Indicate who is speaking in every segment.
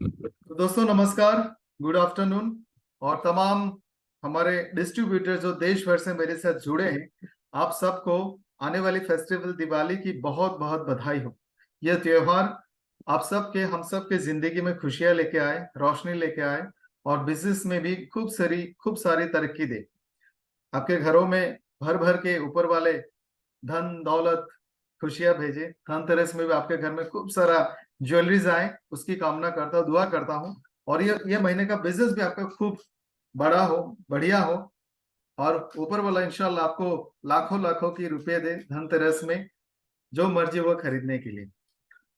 Speaker 1: तो दोस्तों नमस्कार, गुड आफ्टरनून। और तमाम हमारे डिस्ट्रीब्यूटर जो देश भर से मेरे साथ जुड़े हैं, आप सबको आने वाली फेस्टिवल दिवाली की बहुत बहुत बधाई हो। यह त्योहार आप सबके हम सबके जिंदगी में खुशियां लेके आए, रोशनी लेके आए और बिजनेस में भी खूब सारी तरक्की दे। आपके घरों में भर भर के ऊपर वाले धन दौलत खुशियां भेजे। धनतेरस में भी आपके घर में खूब सारा ज्वेलरीज आए, उसकी कामना करता हूँ, दुआ करता हूँ। और ये महीने का बिजनेस भी आपका खूब बड़ा हो, बढ़िया हो। और ऊपर वाला इंशाल्लाह आपको लाखों लाखों की रुपए दे धनतेरस में, जो मर्जी वो खरीदने के लिए।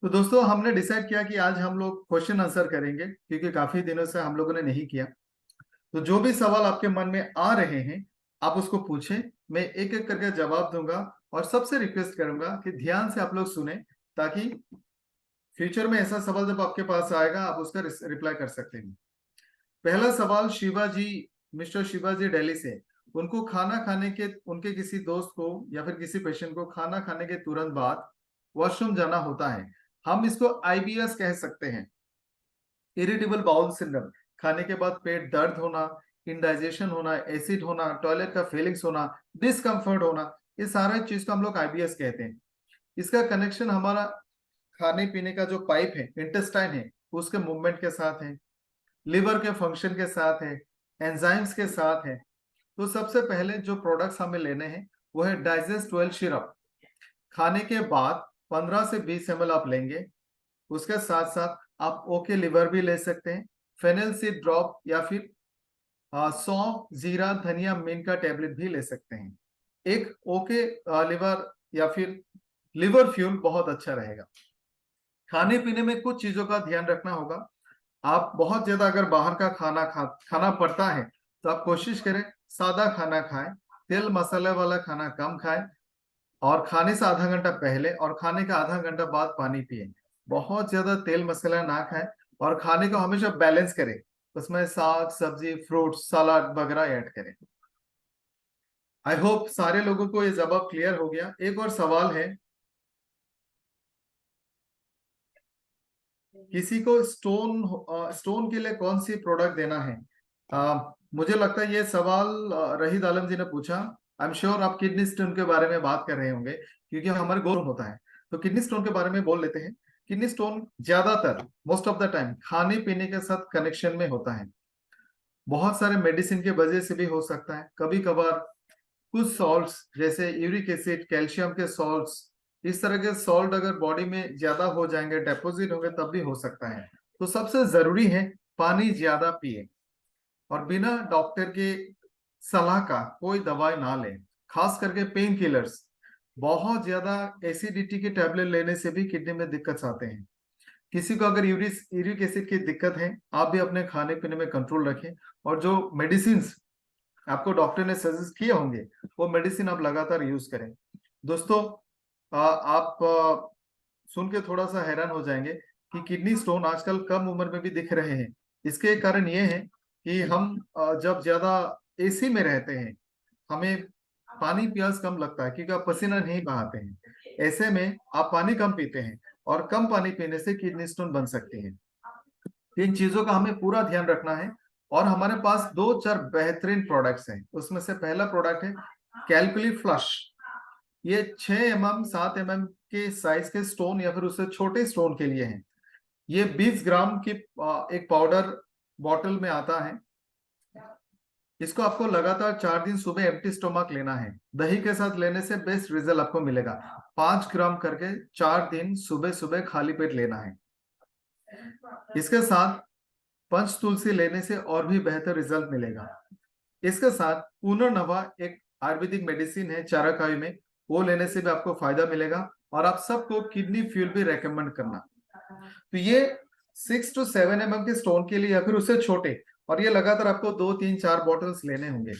Speaker 1: तो दोस्तों हमने डिसाइड किया कि आज हम लोग क्वेश्चन आंसर करेंगे, क्योंकि काफी दिनों से हम लोगों ने नहीं किया। तो जो भी सवाल आपके मन में आ रहे हैं, आप उसको पूछें, मैं एक एक करके जवाब दूंगा। और सबसे रिक्वेस्ट करूंगा कि ध्यान से आप लोग सुने, ताकि फ्यूचर में ऐसा सवाल जब आपके पास आएगा आप उसका रिप्लाई कर सकते हैं। पहला सवाल शिवाजी, मिस्टर शिवाजी दिल्ली से। उनको खाना खाने के, उनके किसी दोस्त को या फिर किसी पेशेंट को खाना खाने के तुरंत बाद वॉशरूम जाना होता है। हम इसको आईबीएस कह सकते हैं, इरिटेबल बाउल सिंड्रोम। खाने के बाद पेट दर्द होना, इंडाइजेशन होना, एसिड होना, टॉयलेट का फीलिंग्स होना, डिस्कम्फर्ट होना, ये सारे चीज को हम लोग आईबीएस कहते हैं। इसका कनेक्शन हमारा खाने पीने का जो पाइप है, इंटेस्टाइन है, उसके मूवमेंट के साथ है, लिवर के फंक्शन के साथ है, एंजाइम्स के साथ है। तो सबसे पहले जो प्रोडक्ट्स हमें लेने हैं वो है डाइजेस्ट 12 सिरप। खाने के बाद 15 से 20 ml आप लेंगे। उसके साथ साथ आप ओके लिवर भी ले सकते हैं, फेनेल सीड ड्रॉप, या फिर सौंफ, जीरा, धनिया, मिंट का टेबलेट भी ले सकते हैं। एक ओके लिवर या फिर लिवर फ्यूल बहुत अच्छा रहेगा। खाने पीने में कुछ चीजों का ध्यान रखना होगा। आप बहुत ज्यादा अगर बाहर का खाना पड़ता है, तो आप कोशिश करें सादा खाना खाएं, तेल मसाले वाला खाना कम खाएं, और खाने से आधा घंटा पहले और खाने का आधा घंटा बाद पानी पिए। बहुत ज्यादा तेल मसाला ना खाएं, और खाने को हमेशा बैलेंस करें, उसमें साग सब्जी फ्रूट सलाद वगैरह ऐड करें। आई होप सारे लोगों को ये जवाब क्लियर हो गया। एक और सवाल है, किसी को स्टोन के लिए कौन सी प्रोडक्ट देना है? मुझे लगता है ये सवाल रहीद आलम जी ने पूछा। आई एम श्योर आप किडनी स्टोन के बारे में बात कर रहे होंगे, क्योंकि हमारे गोल होता है। तो किडनी स्टोन के बारे में बोल लेते हैं। किडनी स्टोन ज्यादातर मोस्ट ऑफ द टाइम खाने पीने के साथ कनेक्शन में होता है। बहुत सारे मेडिसिन के वजह से भी हो सकता है, कभी कभार कुछ सॉल्ट्स जैसे यूरिक एसिड, कैल्शियम के सॉल्ट्स, इस तरह के सॉल्ट अगर बॉडी में ज्यादा हो जाएंगे, डेपोजिट होंगे, तब भी हो सकता है। तो सबसे जरूरी है पानी ज्यादा पिए, और बिना डॉक्टर के सलाह का कोई दवाई ना लें, खास करके पेन किलर्स। बहुत ज्यादा एसिडिटी के टैबलेट लेने से भी किडनी में दिक्कत आते हैं। किसी को अगर यूरिक एसिड की दिक्कत है, आप भी अपने खाने पीने में कंट्रोल रखें, और जो मेडिसिन आपको डॉक्टर ने सजेस्ट किए होंगे वो मेडिसिन आप लगातार यूज करें। दोस्तों आप सुन के थोड़ा सा हैरान हो जाएंगे कि किडनी स्टोन आजकल कम उम्र में भी दिख रहे हैं। इसके कारण ये है कि हम जब ज्यादा एसी में रहते हैं, हमें पानी प्यास कम लगता है, क्योंकि आप पसीना नहीं बहाते हैं। ऐसे में आप पानी कम पीते हैं, और कम पानी पीने से किडनी स्टोन बन सकती है। इन चीजों का हमें पूरा ध्यान रखना है। और हमारे पास दो चार बेहतरीन प्रोडक्ट्स हैं। उसमें से पहला प्रोडक्ट है कैलकुली फ्लश। ये 6 mm 7 mm के साइज के स्टोन या फिर उससे छोटे स्टोन के लिए है। ये 20 ग्राम की एक पाउडर बॉटल में आता है। इसको आपको लगातार 4 दिन सुबह एम्प्टी स्टोमक लेना है। दही के साथ लेने से बेस्ट रिजल्ट आपको मिलेगा। 5 ग्राम करके 4 दिन सुबह सुबह खाली पेट लेना है। इसके साथ पंच तुलसी लेने से और भी बेहतर रिजल्ट मिलेगा। इसके साथ पुनर्नवा एक आयुर्वेदिक मेडिसिन है चाराकाई में, वो लेने से भी आपको फायदा मिलेगा। और आप सबको किडनी फ्यूल भी रेकमेंड करना। तो ये 6 to 7 mm के स्टोन के लिए या फिर उससे छोटे, और ये लगातार आपको 2 3 4 बॉटल्स लेने होंगे।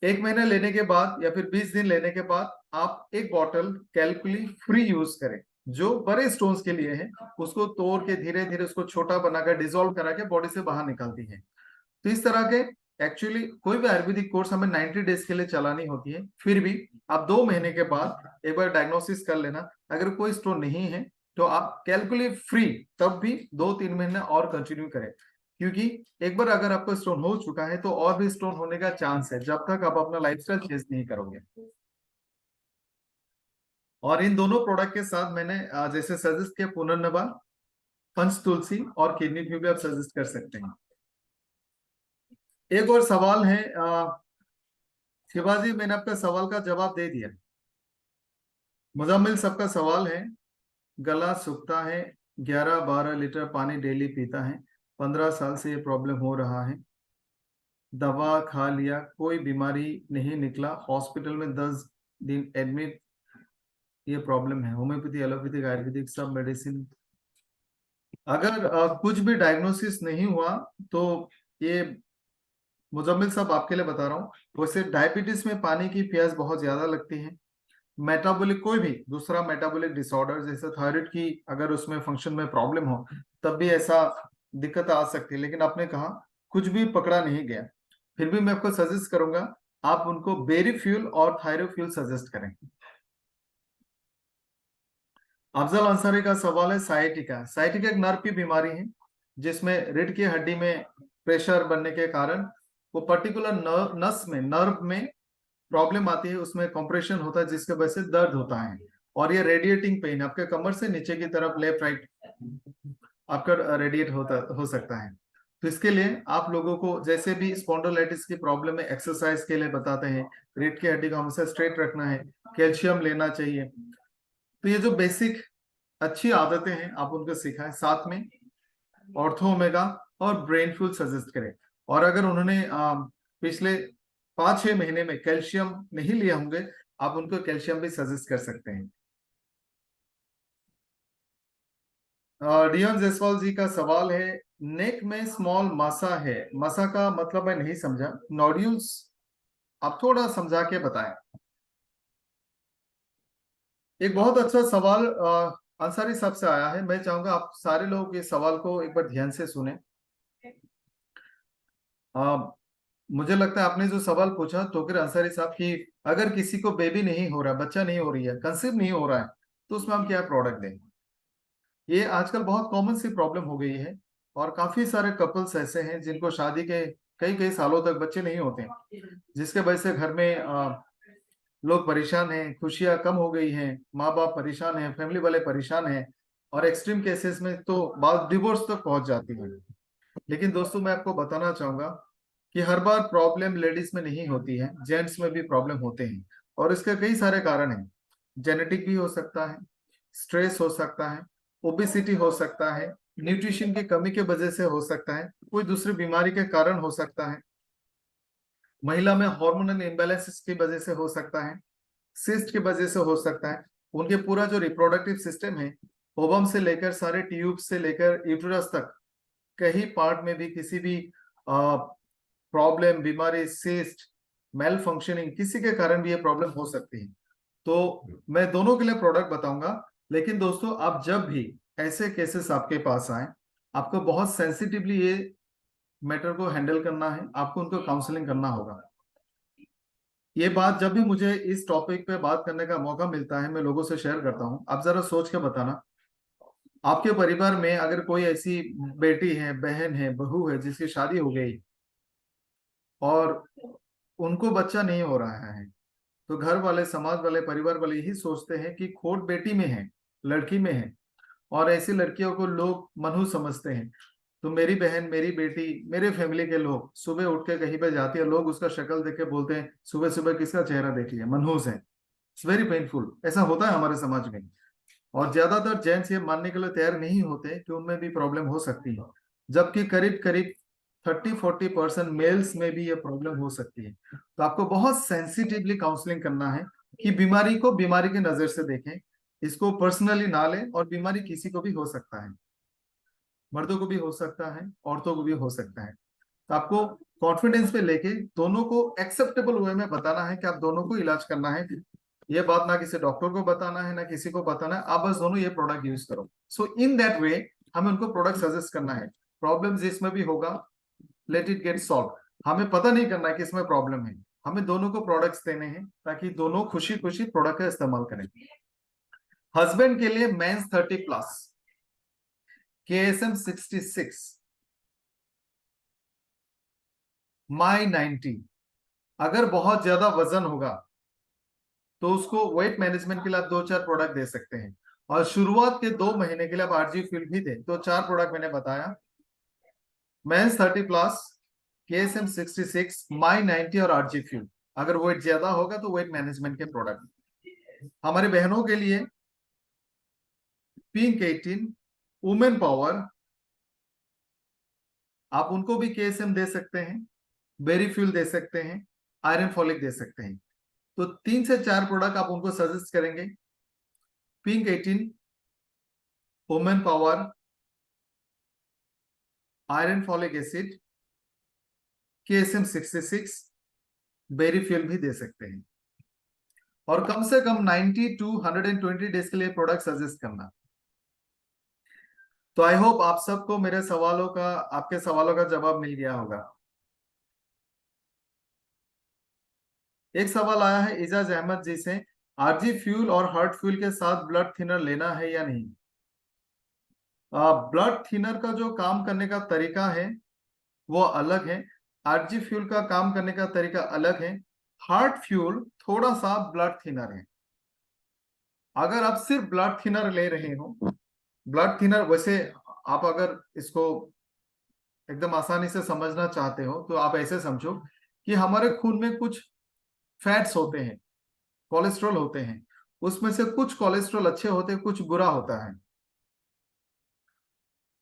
Speaker 1: एक महीना लेने के बाद या फिर 20 दिन लेने के बाद आप एक बॉटल कैलकुली फ्री यूज करें। जो बड़े स्टोन्स के लिए है, उसको तोड़ के धीरे धीरे उसको छोटा बनाकर डिसॉल्व करा के बॉडी से बाहर निकालती है। तो इस तरह के एक्चुअली कोई भी आयुर्वेदिक कोर्स हमें 90 डेज के लिए चलानी होती है। फिर भी आप 2 महीने के बाद एक बार डायग्नोसिस कर लेना। अगर कोई स्टोन नहीं है तो आप कैलकुलेट फ्री तब भी 2-3 महीने और कंटिन्यू करें, क्योंकि एक बार अगर आपको स्टोन हो चुका है तो और भी स्टोन होने का चांस है जब तक आप अपना लाइफस्टाइल चेंज नहीं करोगे। और इन दोनों प्रोडक्ट के साथ मैंने जैसे सजेस्ट किया पुनर्नवा, पंच तुलसी और किडनी क्यू भी आप सजेस्ट कर सकते हैं। एक और सवाल है शिवाजी, मैंने आपका सवाल का जवाब दे दिया। मुजम्मिल सबका सवाल है, गला सूखता है, 11-12 लीटर पानी डेली पीता है, 15 साल से ये प्रॉब्लम हो रहा है, दवा खा लिया, कोई बीमारी नहीं निकला, हॉस्पिटल में 10 दिन एडमिट, ये प्रॉब्लम है, होम्योपैथी एलोपैथिक आयुर्वेदिक सब मेडिसिन। अगर कुछ भी डायग्नोसिस नहीं हुआ तो ये मुजम्मिल साहब आपके लिए बता रहा हूँ, वैसे डायबिटीज में पानी की प्यास बहुत ज्यादा लगती है। मेटाबॉलिक कोई भी दूसरा मेटाबॉलिक डिसऑर्डर जैसे थायराइड की अगर उसमें फंक्शन में प्रॉब्लम हो तब भी ऐसा दिक्कत आ सकती है, लेकिन आपने कहा कुछ भी पकड़ा नहीं गया, फिर भी मैं आपको सजेस्ट करूंगा आप उनको बेरी फ्यूल और थायरोफ्यूल सजेस्ट करें। अफजल अंसारी का सवाल है साइटिका। साइटिका एक नर्व की बीमारी है जिसमें रीढ़ की हड्डी में प्रेशर बनने के कारण वो पर्टिकुलर नस में नर्व में प्रॉब्लम आती है, उसमें कंप्रेशन होता है जिसके वजह से दर्द होता है, और ये रेडिएटिंग पेन आपके कमर से नीचे की तरफ लेफ्ट राइट आपका रेडिएट होता हो सकता है। तो इसके लिए आप लोगों को जैसे भी स्पॉन्डिलोलाइटिस की प्रॉब्लम में एक्सरसाइज के लिए बताते हैं, रीढ़ की हड्डी को हमेशा स्ट्रेट रखना है, कैल्शियम लेना चाहिए। तो ये जो बेसिक अच्छी आदतें हैं आप उनको सिखाएं, साथ में ऑर्थो ओमेगा और ब्रेन फूड सजेस्ट करें। और अगर उन्होंने पिछले 5-6 महीने में कैल्शियम नहीं लिए होंगे आप उनको कैल्शियम भी सजेस्ट कर सकते हैं। डियन जायसवाल जी का सवाल है, नेक में स्मॉल मसा है, मसा का मतलब मैं नहीं समझा, नोड्यूल्स आप थोड़ा समझा के बताएं। एक बहुत अच्छा सवाल अंसारी साहब से आया है, मैं चाहूंगा आप सारे लोग इस सवाल को एक बार ध्यान से सुने। मुझे लगता है आपने जो सवाल पूछा तोकिर अंसारी साहब की, अगर किसी को बेबी नहीं हो रहा, बच्चा नहीं हो रही है, कंसीव नहीं हो रहा है, तो उसमें हम क्या प्रोडक्ट दें। ये आजकल बहुत कॉमन सी प्रॉब्लम हो गई है, और काफी सारे कपल्स ऐसे हैं जिनको शादी के कई कई सालों तक बच्चे नहीं होते हैं, जिसके वजह से घर में लोग परेशान हैं, खुशियां कम हो गई हैं, माँ बाप परेशान हैं, फैमिली वाले परेशान हैं, और एक्सट्रीम केसेस में तो बात डिवोर्स तक पहुंच जाती है। लेकिन दोस्तों मैं आपको बताना चाहूंगा कि हर बार प्रॉब्लम लेडीज में नहीं होती है, जेंट्स में भी प्रॉब्लम होते हैं, और इसके कई सारे कारण हैं। जेनेटिक भी हो सकता है, स्ट्रेस हो सकता है, ओबेसिटी हो सकता है, न्यूट्रिशन की कमी के वजह से हो सकता है, कोई दूसरी बीमारी के कारण हो सकता है, महिला में हार्मोनल इम्बैलेंसेस की वजह से हो सकता है, सिस्ट की वजह से हो सकता है। उनके पूरा जो रिप्रोडक्टिव सिस्टम है, ओवम से लेकर सारे ट्यूब से लेकर यूटेरस तक, कहीं पार्ट में भी किसी भी प्रॉब्लम, बीमारी, सिस्ट, मेल फंक्शनिंग किसी के कारण भी ये प्रॉब्लम हो सकती है। तो मैं दोनों के लिए प्रोडक्ट बताऊंगा, लेकिन दोस्तों आप जब भी ऐसे केसेस आपके पास आए, आपको बहुत सेंसिटिवली ये मैटर को हैंडल करना है, आपको उनको काउंसलिंग करना होगा। ये बात जब भी मुझे इस टॉपिक पे बात करने का मौका मिलता है मैं लोगों से शेयर करता हूँ। आप जरा सोच के बताना, आपके परिवार में अगर कोई ऐसी बेटी है, बहन है, बहू है जिसकी शादी हो गई और उनको बच्चा नहीं हो रहा है, तो घर वाले, समाज वाले, परिवार वाले यही सोचते हैं कि खोट बेटी में है, लड़की में है, और ऐसी लड़कियों को लोग मनहूस समझते हैं। तो मेरी बहन, मेरी बेटी, मेरे फैमिली के लोग सुबह उठ के कहीं पे जाती है, लोग उसका शक्ल देख के बोलते हैं सुबह सुबह किसका चेहरा देख लिया, मनहूस है। इट्स वेरी पेनफुल, ऐसा होता है हमारे समाज में। और ज्यादातर जेंट्स ये मानने के लिए तैयार नहीं होते कि उनमें भी प्रॉब्लम हो सकती है, जबकि करीब करीब 30-40% मेल्स में भी ये प्रॉब्लम हो सकती है। तो आपको बहुत सेंसिटिवली काउंसलिंग करना है कि बीमारी को बीमारी की नजर से देखें, इसको पर्सनली ना लें, और बीमारी किसी को भी हो सकता है, मर्दों को भी हो सकता है, औरतों को भी हो सकता है। तो आपको कॉन्फिडेंस पे लेके दोनों को एक्सेप्टेबल वे में बताना है कि आप दोनों को इलाज करना है। ये बात ना किसी डॉक्टर को बताना है ना किसी को बताना है, आप बस दोनों ये प्रोडक्ट यूज करो। सो इन दैट वे हमें उनको प्रोडक्ट सजेस्ट करना है। प्रॉब्लम जिसमें भी होगा, लेट इट गेट सॉल्व। हमें पता नहीं करना है कि इसमें प्रॉब्लम है, हमें दोनों को प्रोडक्ट्स देने हैं ताकि दोनों खुशी खुशी प्रोडक्ट का इस्तेमाल करें। हस्बैंड के लिए मेंस 30 प्लस KSM 66 माई 90। अगर बहुत ज्यादा वजन होगा तो उसको वेट मैनेजमेंट के लिए आप 2-4 प्रोडक्ट दे सकते हैं, और शुरुआत के 2 महीने के लिए आप आरजी फ्यूल भी दें। तो 4 प्रोडक्ट मैंने बताया, मेंस 30 प्लस, KSM 66, माई 90 और आरजी फ्यूल। अगर वेट ज्यादा होगा तो वेट मैनेजमेंट के प्रोडक्ट। हमारी बहनों के लिए पिंक 18, वुमेन पावर, आप उनको भी KSM दे सकते हैं, बेरी फ्यूल दे सकते हैं, आयरन फॉलिक दे सकते हैं। तो 3 से 4 प्रोडक्ट आप उनको सजेस्ट करेंगे, pink 18, women power, iron folic acid, KSM 66, berry fuel भी दे सकते हैं, और कम से कम 90 टू 120 डेज के लिए प्रोडक्ट सजेस्ट करना। तो आई होप आप सबको मेरे सवालों का, आपके सवालों का जवाब मिल गया होगा। एक सवाल आया है इजाज अहमद जी से, आरजी फ्यूल और हार्ट फ्यूल के साथ ब्लड थिनर लेना है या नहीं। ब्लड थिनर का जो काम करने का तरीका है वो अलग है, आरजी फ्यूल का काम करने का तरीका अलग है। हार्ट फ्यूल थोड़ा सा ब्लड थिनर है। अगर आप सिर्फ ब्लड थिनर ले रहे हो, ब्लड थिनर वैसे आप अगर इसको एकदम आसानी से समझना चाहते हो तो आप ऐसे समझो कि हमारे खून में कुछ फैट्स होते हैं, कोलेस्ट्रॉल होते हैं, उसमें से कुछ कोलेस्ट्रॉल अच्छे होते हैं, कुछ बुरा होता है।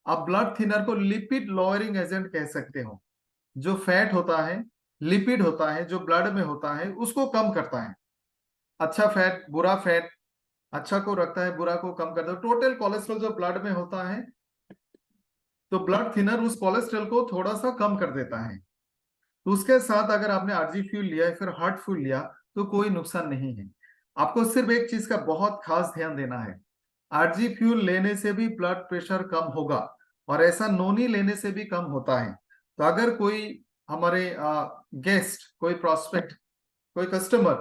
Speaker 1: आप ब्लड थिनर को लिपिड लोअरिंग एजेंट कह सकते हो। जो फैट होता है, लिपिड होता है, जो ब्लड में होता है उसको कम करता है। अच्छा फैट, बुरा फैट, अच्छा को रखता है, बुरा को कम करता है। टोटल कोलेस्ट्रॉल जो ब्लड में होता है, तो ब्लड थिनर उस कोलेस्ट्रॉल को थोड़ा सा कम कर देता है। तो उसके साथ अगर आपने आरजी फ्यूल लिया है, फिर हार्ट फ्यूल लिया, तो कोई नुकसान नहीं है। आपको सिर्फ एक चीज का बहुत खास ध्यान देना है, आरजी फ्यूल लेने से भी ब्लड प्रेशर कम होगा, और ऐसा नोनी लेने से भी कम होता है। तो अगर कोई हमारे गेस्ट, कोई प्रोस्पेक्ट, कोई कस्टमर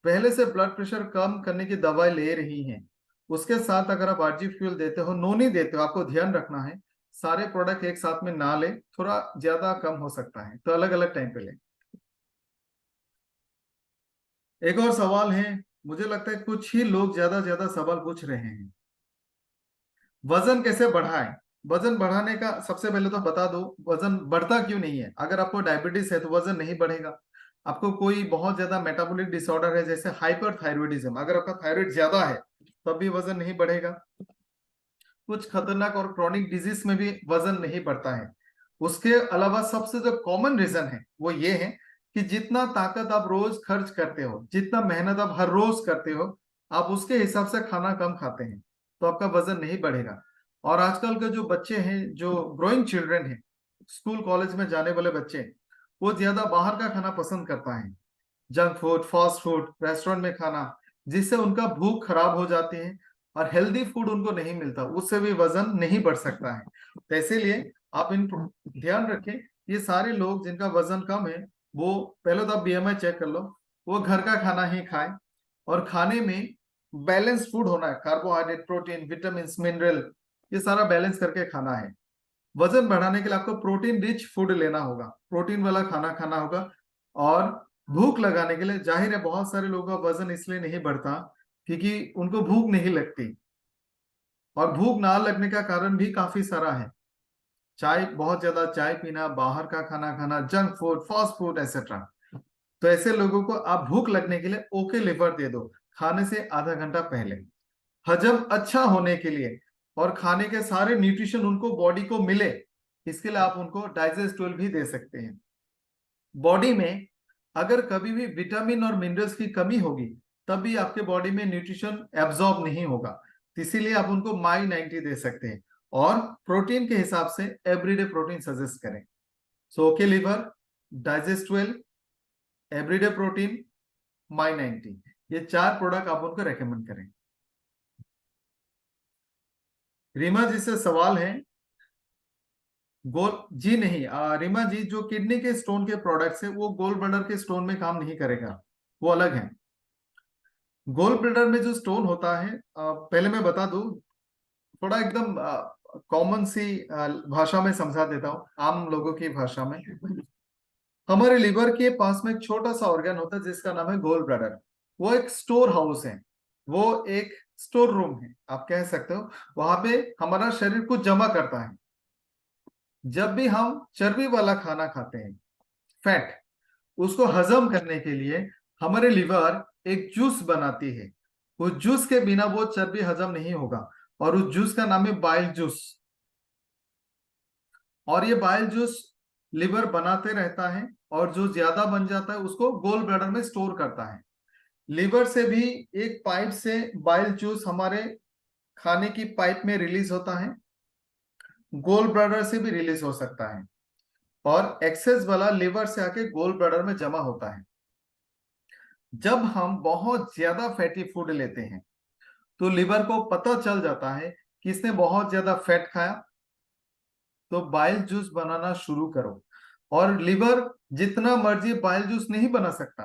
Speaker 1: पहले से ब्लड प्रेशर कम करने की दवाई ले रही हैं, उसके साथ अगर आप आरजी फ्यूल देते हो, नोनी देते हो, आपको ध्यान रखना है सारे प्रोडक्ट एक साथ में ना ले, थोड़ा ज्यादा कम हो सकता है, तो अलग अलग टाइम पे ले। एक और सवाल है, मुझे लगता है कुछ ही लोग ज्यादा ज्यादा सवाल पूछ रहे हैं, वजन कैसे बढ़ाएं। वजन बढ़ाने का सबसे पहले तो बता दो, वजन बढ़ता क्यों नहीं है। अगर आपको डायबिटीज है तो वजन नहीं बढ़ेगा। आपको कोई बहुत ज्यादा मेटाबॉलिक डिसऑर्डर है जैसे हाइपरथायरॉयडिज्म, अगर आपका थायराइड ज्यादा है तब भी वजन नहीं बढ़ेगा। कुछ खतरनाक और क्रॉनिक डिजीज में भी वजन नहीं बढ़ता है। उसके अलावा सबसे जो कॉमन रीजन है वो ये है कि जितना ताकत आप रोज खर्च करते हो, जितना मेहनत आप हर रोज करते हो, आप उसके हिसाब से खाना कम खाते हैं, तो आपका वजन नहीं बढ़ेगा। और आजकल के जो बच्चे हैं, जो ग्रोइंग चिल्ड्रन हैं, स्कूल कॉलेज में जाने वाले बच्चे, वो ज्यादा बाहर का खाना पसंद करता है, junk food, fast food, restaurant में खाना, जिससे उनका भूख खराब हो जाती है और हेल्दी फूड उनको नहीं मिलता, उससे भी वजन नहीं बढ़ सकता है। तो इसीलिए आप इन ध्यान रखें, ये सारे लोग जिनका वजन कम है, वो पहले तो आप BMI चेक कर लो, वो घर का खाना ही खाएं, और खाने में बैलेंस फूड होना है, कार्बोहाइड्रेट, प्रोटीन, विटामिन, मिनरल, ये सारा बैलेंस करके खाना है। वजन बढ़ाने के लिए आपको प्रोटीन रिच फूड लेना होगा, प्रोटीन वाला खाना खाना होगा। और भूख लगाने के लिए, जाहिर है बहुत सारे लोगों का वजन इसलिए नहीं बढ़ता क्योंकि उनको भूख नहीं लगती, और भूख ना लगने का कारण भी काफी सारा है। चाय, बहुत ज्यादा चाय पीना, बाहर का खाना खाना, junk food, fast food etcetera. तो ऐसे लोगों को आप भूख लगने के लिए ओके लिवर दे दो, खाने से आधा घंटा पहले। हजम अच्छा होने के लिए और खाने के सारे न्यूट्रिशन उनको बॉडी को मिले, इसके लिए आप उनको डाइजेस्ट ऑयल भी दे सकते हैं। बॉडी में अगर कभी भी विटामिन और मिनरल्स की कमी होगी, तब भी आपके बॉडी में न्यूट्रिशन एब्जॉर्ब नहीं होगा, तो इसीलिए आप उनको माई 90 दे सकते हैं। और प्रोटीन के हिसाब से एवरीडे प्रोटीन सजेस्ट करें। So okay liver, digest well, everyday protein, my 90, ये 4 प्रोडक्ट आप उनको रेकमेंड करें। रीमा जी से सवाल है, गोल जी नहीं, रीमा जी, जो किडनी के स्टोन के प्रोडक्ट्स है वो गोल ब्लैडर के स्टोन में काम नहीं करेगा, वो अलग है। गोल ब्लैडर में जो स्टोन होता है, पहले मैं बता दूं, थोड़ा एकदम कॉमन सी भाषा में समझा देता हूँ, आम लोगों की भाषा में। हमारे लिवर के पास में एक छोटा सा ऑर्गन होता है जिसका नाम है गोल ब्लैडर। वो एक स्टोर हाउस है, वो एक स्टोर रूम है, आप कह सकते हो। वहां पे हमारा शरीर को जमा करता है। जब भी हम चर्बी वाला खाना खाते हैं, फैट, उसको हजम करने के लिए हमारे लिवर एक जूस बनाती है। उस जूस के बिना वो चर्बी हजम नहीं होगा, और उस जूस का नाम है बाइल जूस। और ये बाइल जूस लिवर बनाते रहता है, और जो ज्यादा बन जाता है उसको गोल ब्लैडर में स्टोर करता है। लिवर से भी एक पाइप से बाइल जूस हमारे खाने की पाइप में रिलीज होता है, गोल ब्लैडर से भी रिलीज हो सकता है, और एक्सेस वाला लिवर से आके गोल ब्लैडर में जमा होता है। जब हम बहुत ज्यादा फैटी फूड लेते हैं तो लिवर को पता चल जाता है कि इसने बहुत ज्यादा फैट खाया, तो बाइल जूस बनाना शुरू करो। और लिवर जितना मर्जी बाइल जूस नहीं बना सकता,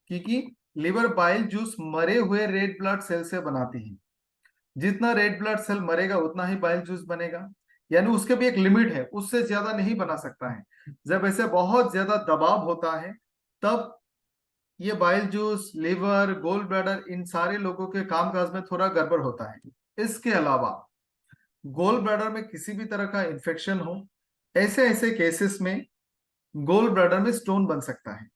Speaker 1: क्योंकि लिवर बाइल जूस मरे हुए रेड ब्लड सेल से बनाती है। जितना रेड ब्लड सेल मरेगा उतना ही बाइल जूस बनेगा, यानी उसके भी एक लिमिट है, उससे ज्यादा नहीं बना सकता है। जब ऐसे बहुत ज्यादा दबाव होता है, तब ये bile juice, liver, gall bladder, इन सारे लोगों के कामकाज में थोड़ा गड़बड़ होता है। इसके अलावा गोल ब्लैडर में किसी भी तरह का इन्फेक्शन हो, ऐसे ऐसे केसेस में गोल ब्लैडर में स्टोन बन सकता है।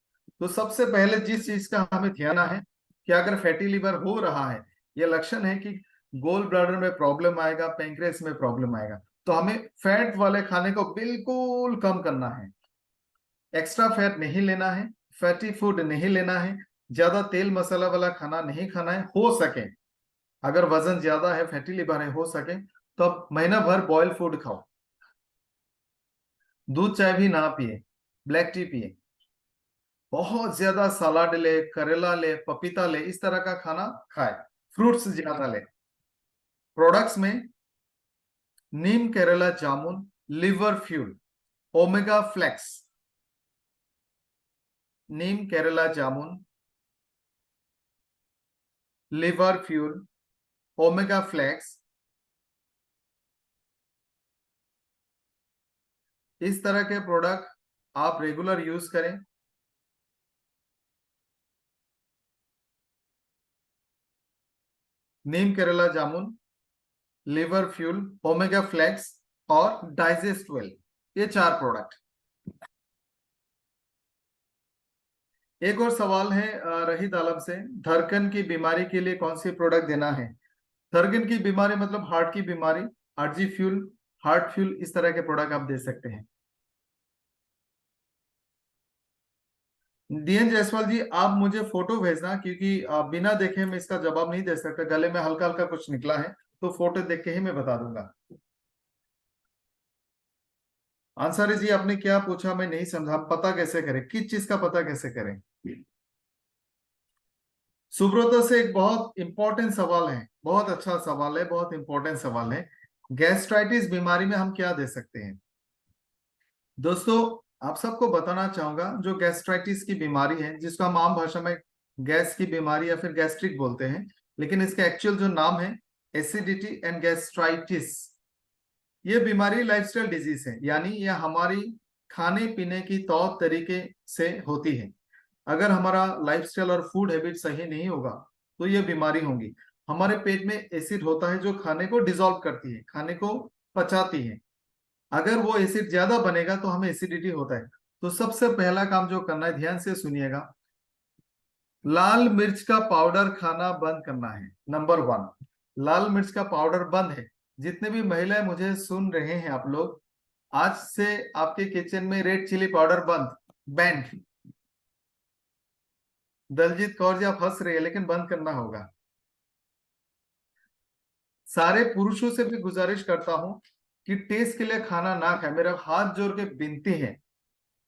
Speaker 1: तो सबसे पहले जिस चीज का हमें ध्यान है कि अगर फैटी लिवर हो रहा है, यह लक्षण है कि गोल ब्लैडर में प्रॉब्लम आएगा, पेंक्रियास में प्रॉब्लम आएगा, तो हमें फैट वाले खाने को बिल्कुल कम करना है। एक्स्ट्रा फैट नहीं लेना है, फैटी फूड नहीं लेना है, ज्यादा तेल मसाला वाला खाना नहीं खाना है। हो सके, अगर वजन ज्यादा है, फैटी लिवर है, हो सके तो अब महीना भर बॉयल फूड खाओ, दूध चाय भी ना पिए, ब्लैक टी पिए, बहुत ज्यादा सलाद ले, करेला ले, पपीता ले, इस तरह का खाना खाए, फ्रूट्स ज्यादा ले। प्रोडक्ट्स में नीम केरला जामुन, लिवर फ्यूल, ओमेगा फ्लेक्स, नीम केरला जामुन, लिवर फ्यूल, ओमेगा फ्लेक्स, इस तरह के प्रोडक्ट आप रेगुलर यूज करें। नीम केरला जामुन, लिवर फ्यूल, ओमेगा फ्लेक्स और डाइजेस्ट वेल, ये 4 प्रोडक्ट। एक और सवाल है रहीद आलम से, धड़कन की बीमारी के लिए कौन सी प्रोडक्ट देना है? धड़कन की बीमारी मतलब हार्ट की बीमारी, आरजी फ्यूल, हार्ट फ्यूल, इस तरह के प्रोडक्ट आप दे सकते हैं। डीएन जायसवाल जी, आप मुझे फोटो भेजना, क्योंकि बिना देखे मैं इसका जवाब नहीं दे सकता। गले में हल्का हल्का कुछ निकला है, तो फोटो देख के ही मैं बता दूंगा। अंसारी जी, आपने क्या पूछा मैं नहीं समझा, पता कैसे करें, किस चीज का पता कैसे करें? सुब्रत से एक बहुत इंपॉर्टेंट सवाल है, बहुत अच्छा सवाल है, बहुत इंपॉर्टेंट सवाल है। गैस्ट्राइटिस बीमारी में हम क्या दे सकते हैं? दोस्तों, आप सबको बताना चाहूंगा, जो गैस्ट्राइटिस की बीमारी है, जिसको हम आम भाषा में गैस की बीमारी या फिर गैस्ट्रिक बोलते हैं, लेकिन इसका एक्चुअल जो नाम है एसिडिटी एंड गैस्ट्राइटिस, ये बीमारी लाइफस्टाइल डिजीज है, यानी यह हमारी खाने पीने की तौर तरीके से होती है। अगर हमारा लाइफस्टाइल और फूड हैबिट सही नहीं होगा तो ये बीमारी होगी। हमारे पेट में एसिड होता है जो खाने को डिसॉल्व करती है, खाने को पचाती है। अगर वो एसिड ज्यादा बनेगा तो हमें एसिडिटी होता है। तो सबसे पहला काम जो करना है, ध्यान से सुनिएगा, लाल मिर्च का पाउडर खाना बंद करना है। नंबर 1, लाल मिर्च का पाउडर बंद है। जितने भी महिलाएं मुझे सुन रहे हैं आप लोग, आज से आपके किचन में रेड चिली पाउडर बंद, बैंड। दलजीत कौर जी, आप हंस रहे हैं, लेकिन बंद करना होगा। सारे पुरुषों से भी गुजारिश करता हूं कि टेस्ट के लिए खाना ना खाए, मेरा हाथ जोड़ के विनती है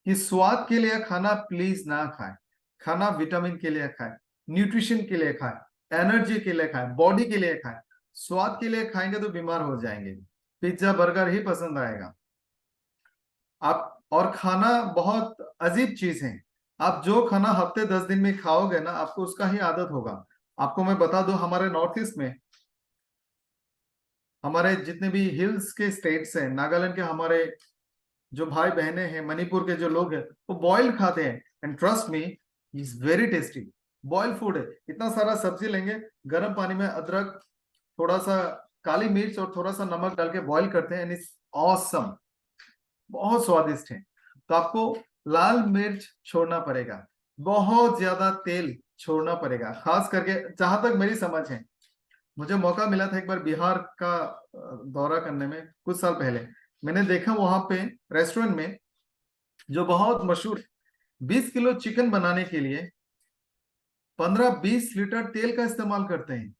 Speaker 1: कि स्वाद के लिए खाना प्लीज ना खाए। खाना विटामिन के लिए खाए, न्यूट्रिशन के लिए खाए, एनर्जी के लिए खाए, बॉडी के लिए खाए। स्वाद के लिए खाएंगे तो बीमार हो जाएंगे, पिज्जा बर्गर ही पसंद आएगा आप। और खाना बहुत अजीब चीज है, आप जो खाना हफ्ते 10 दिन में खाओगे ना, आपको उसका ही आदत होगा। आपको मैं बता दूं, हमारे नॉर्थ ईस्ट में, हमारे जितने भी हिल्स के स्टेट्स हैं, नागालैंड के हमारे जो भाई बहने हैं, मणिपुर के जो लोग हैं, वो बॉइल्ड खाते हैं। And trust me, is very tasty. Boiled food है। इतना सारा सब्जी लेंगे, गर्म पानी में अदरक, थोड़ा सा काली मिर्च और थोड़ा सा नमक डाल के बॉईल करते हैं, एंड इट्स ऑसम। बहुत स्वादिष्ट है। तो आपको लाल मिर्च छोड़ना पड़ेगा, बहुत ज्यादा तेल छोड़ना पड़ेगा, खास करके जहां तक मेरी समझ है। मुझे मौका मिला था एक बार बिहार का दौरा करने में कुछ साल पहले। मैंने देखा वहां पे रेस्टोरेंट में, जो बहुत मशहूर, 20 किलो चिकन बनाने के लिए 15-20 लीटर तेल का इस्तेमाल करते हैं,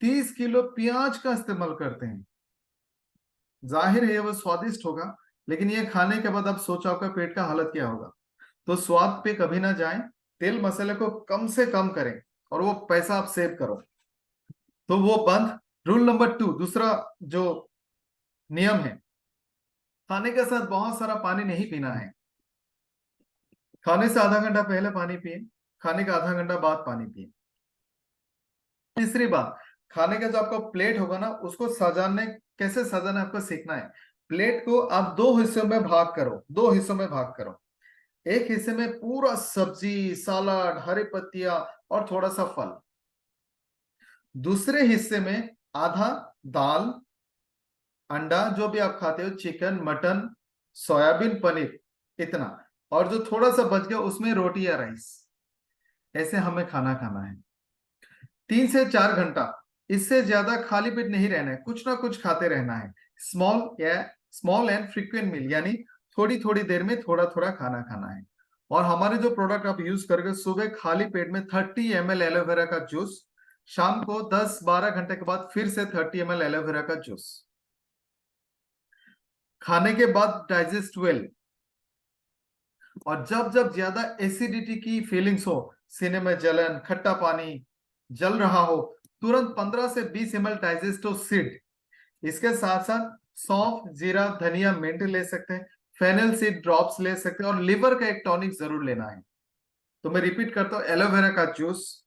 Speaker 1: 30 किलो प्याज का इस्तेमाल करते हैं। जाहिर है वो स्वादिष्ट होगा, लेकिन ये खाने के बाद आप सोचो आपका पेट का हालत क्या होगा। तो स्वाद पे कभी ना जाएं, तेल मसाले को कम से कम करें, और वो पैसा आप सेव करो। तो वो बंद। रूल नंबर 2, दूसरा जो नियम है, खाने के साथ बहुत सारा पानी नहीं पीना है। खाने से आधा घंटा पहले पानी पिए, खाने का आधा घंटा बाद पानी पिए। तीसरी बात, खाने का जो आपका प्लेट होगा ना, उसको सजाने, कैसे सजाना है आपको सीखना है। प्लेट को आप दो हिस्सों में भाग करो, दो हिस्सों में भाग करो। एक हिस्से में पूरा सब्जी, सलाद, हरी पत्तियां और थोड़ा सा फल। दूसरे हिस्से में आधा दाल, अंडा, जो भी आप खाते हो, चिकन, मटन, सोयाबीन, पनीर, इतना। और जो थोड़ा सा बच गया उसमें रोटी या राइस। ऐसे हमें खाना खाना है 3 से 4 घंटा। इससे ज्यादा खाली पेट नहीं रहना है, कुछ ना कुछ खाते रहना है। स्मॉल एंड फ्रीक्वेंट मील, यानी थोड़ी थोड़ी देर में थोड़ा थोड़ा खाना खाना है। और हमारे जो प्रोडक्ट आप यूज करोगे, सुबह खाली पेट में 30 ml एलोवेरा का जूस, शाम को 10-12 घंटे के बाद फिर से 30 ml एलोवेरा का जूस। खाने के बाद डाइजेस्ट वेल। और जब जब ज्यादा एसिडिटी की फीलिंग्स हो, सीने में जलन, खट्टा पानी जल रहा हो, तुरंत 15 से 20 ml डाइजेस्टो सीड, इसके साथ साथ सौंफ, जीरा, धनिया, मिंट ले सकते हैं, फेनल सीड ड्रॉप्स ले सकते हैं, और लिवर का एक टॉनिक जरूर लेना है। तो मैं रिपीट करता हूं, एलोवेरा का जूस,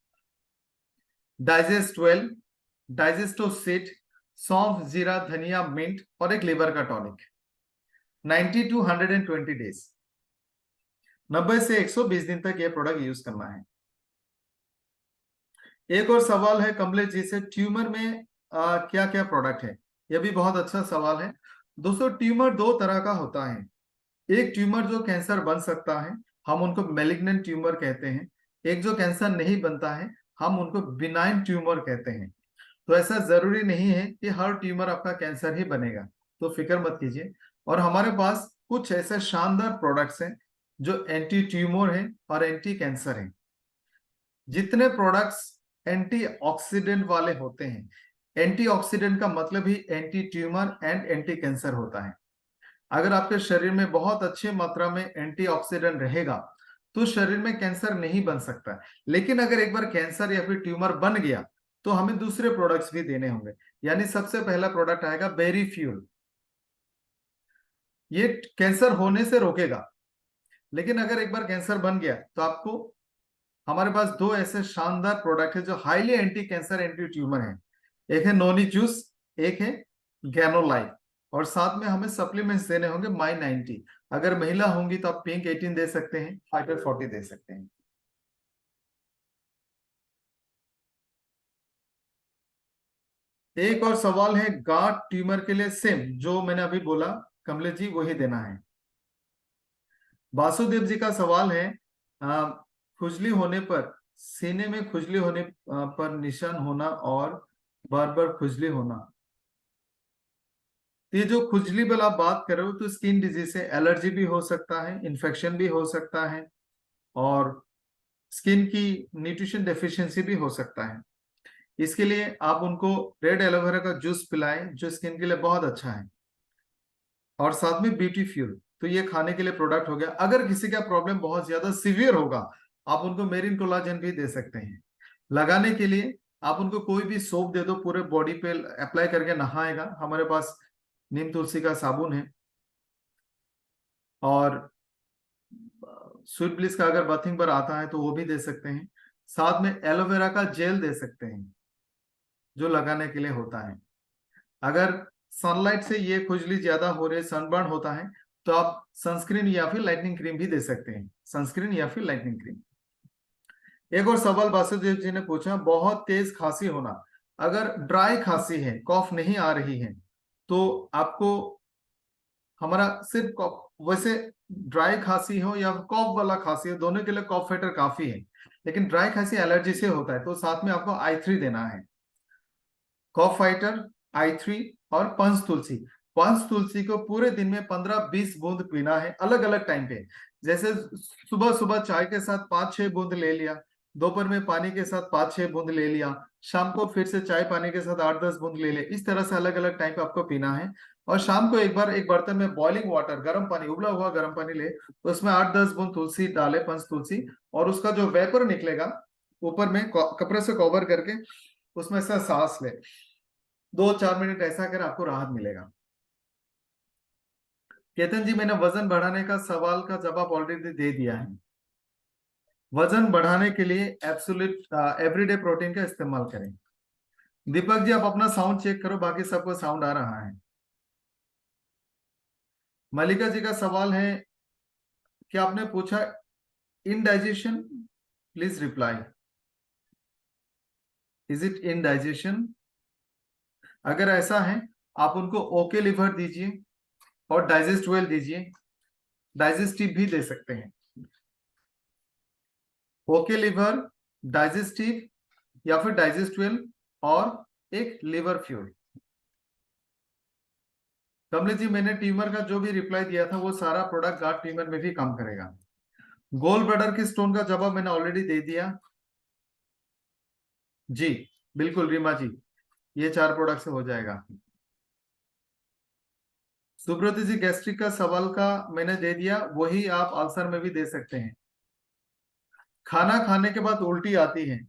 Speaker 1: डाइजेस्ट वेल, डाइजेस्टो सीड, सौंफ, जीरा, धनिया, मिंट, और एक लिवर का टॉनिक। 90 to 120 डेज, 90 से 120 दिन तक ये प्रोडक्ट यूज करना है। एक और सवाल है कमलेश जी से, ट्यूमर में क्या क्या प्रोडक्ट है। यह भी बहुत अच्छा सवाल है। दोस्तों, ट्यूमर दो तरह का होता है। एक ट्यूमर जो कैंसर बन सकता है, हम उनको मैलिग्नेंट ट्यूमर कहते हैं। एक जो कैंसर नहीं बनता है, हम उनको बिनाइन ट्यूमर कहते हैं। तो ऐसा जरूरी नहीं है कि हर ट्यूमर आपका कैंसर ही बनेगा, तो फिक्र मत कीजिए। और हमारे पास कुछ ऐसे शानदार प्रोडक्ट्स हैं जो एंटी ट्यूमर हैं और एंटी कैंसर हैं। जितने प्रोडक्ट्स एंटीऑक्सीडेंट वाले होते हैं, एंटीऑक्सीडेंट का मतलब ही anti tumour and anti cancer होता है। अगर आपके शरीर में बहुत अच्छी मात्रा में एंटीऑक्सीडेंट रहेगा, तो शरीर में कैंसर नहीं बन सकता। लेकिन अगर एक बार कैंसर या फिर ट्यूमर बन गया, तो हमें दूसरे प्रोडक्ट्स भी देने होंगे। यानी सबसे पहला प्रोडक्ट आएगा बेरी फ्यूल। ये कैंसर होने से रोकेगा। लेकिन अगर एक बार कैंसर बन गया, तो आपको, हमारे पास दो ऐसे शानदार प्रोडक्ट है जो highly anti cancer, anti tumour है। एक है नोनी जूस, एक है गैनोलाइफ। और साथ में हमें सप्लीमेंट्स देने होंगे माई 90। अगर महिला होंगी तो आप पिंक 18 दे सकते हैं, फाइटर 40 दे सकते हैं। एक और सवाल है गांठ ट्यूमर के लिए, सेम जो मैंने अभी बोला कमलेश जी, वही देना है। वासुदेव जी का सवाल है, आ, खुजली होने पर, सीने में खुजली होने पर निशान होना और बार बार खुजली होना। तो ये जो खुजली वाला आप बात कर रहे हो, तो स्किन डिजीज से एलर्जी भी हो सकता है, इन्फेक्शन भी हो सकता है, और स्किन की न्यूट्रिशन डेफिशिएंसी भी हो सकता है। इसके लिए आप उनको रेड एलोवेरा का जूस पिलाएं, जो स्किन के लिए बहुत अच्छा है। और साथ में ब्यूटी फ्यूल। तो ये खाने के लिए प्रोडक्ट हो गया। अगर किसी का प्रॉब्लम बहुत ज्यादा सीवियर होगा, आप उनको मेरिन कोलाजन भी दे सकते हैं लगाने के लिए। आप उनको कोई भी सोप दे दो, पूरे बॉडी पे अप्लाई करके नहाएगा। हमारे पास नीम तुलसी का साबुन है, और स्वीट ब्लिस का अगर बर्थिंग पर आता है तो वो भी दे सकते हैं। साथ में एलोवेरा का जेल दे सकते हैं जो लगाने के लिए होता है। अगर सनलाइट से ये खुजली ज्यादा हो रही है, सनबर्न होता है, तो आप सनस्क्रीन या फिर लाइटनिंग क्रीम भी दे सकते हैं, सनस्क्रीन या फिर लाइटनिंग क्रीम। एक और सवाल वासुदेव जी ने पूछा, बहुत तेज खांसी होना। अगर ड्राई खांसी है, कॉफ नहीं आ रही है, तो आपको हमारा सिर्फ कॉफ, वैसे ड्राई खांसी हो या कॉफ वाला खांसी हो, दोनों के लिए कॉफ फाइटर काफी है। लेकिन ड्राई खांसी एलर्जी से होता है, तो साथ में आपको I3 देना है। कॉफ फाइटर, I3 और पंच तुलसी। पंच तुलसी को पूरे दिन में 15-20 बूंद पीना है, अलग अलग टाइम पे। जैसे सुबह सुबह चाय के साथ 5-6 बूंद ले लिया, दोपहर में पानी के साथ 5-6 बूंद ले लिया, शाम को फिर से चाय पानी के साथ 8-10 बूंद ले लिया। इस तरह से अलग अलग टाइम पे आपको पीना है। और शाम को एक बार एक बर्तन में बॉइलिंग वाटर, गर्म पानी, उबला हुआ गर्म पानी ले, तो उसमें 8-10 बूंद तुलसी डाले, पंच तुलसी, और उसका जो वेपर निकलेगा ऊपर में कपड़े से कवर करके उसमें से सांस ले, 2-4 मिनट ऐसा कर, आपको राहत मिलेगा। केतन जी, मैंने वजन बढ़ाने का सवाल का जवाब ऑलरेडी दे दिया है। वजन बढ़ाने के लिए एब्सोल्यूट एवरीडे प्रोटीन का इस्तेमाल करें। दीपक जी, आप अपना साउंड चेक करो, बाकी सबको साउंड आ रहा है। मलिका जी का सवाल है कि आपने पूछा indigestion, please reply, is it indigestion? अगर ऐसा है, आप उनको ओके लिवर दीजिए और डाइजेस्ट वेल दीजिए, डाइजेस्टिव भी दे सकते हैं। ओके लिवर, डाइजेस्टिव या फिर डाइजेस्ट वेल और एक लिवर फ्यूल। कमलेश जी, मैंने ट्यूमर का जो भी रिप्लाई दिया था वो सारा प्रोडक्ट गार्ड ट्यूमर में भी काम करेगा। गोल ब्लैडर की स्टोन का जवाब मैंने ऑलरेडी दे दिया जी। बिल्कुल रीमा जी, ये 4 प्रोडक्ट से हो जाएगा। सुब्रत जी, गैस्ट्रिक का सवाल का मैंने दे दिया, वही आप अल्सर में भी दे सकते हैं। खाना खाने के बाद उल्टी आती है,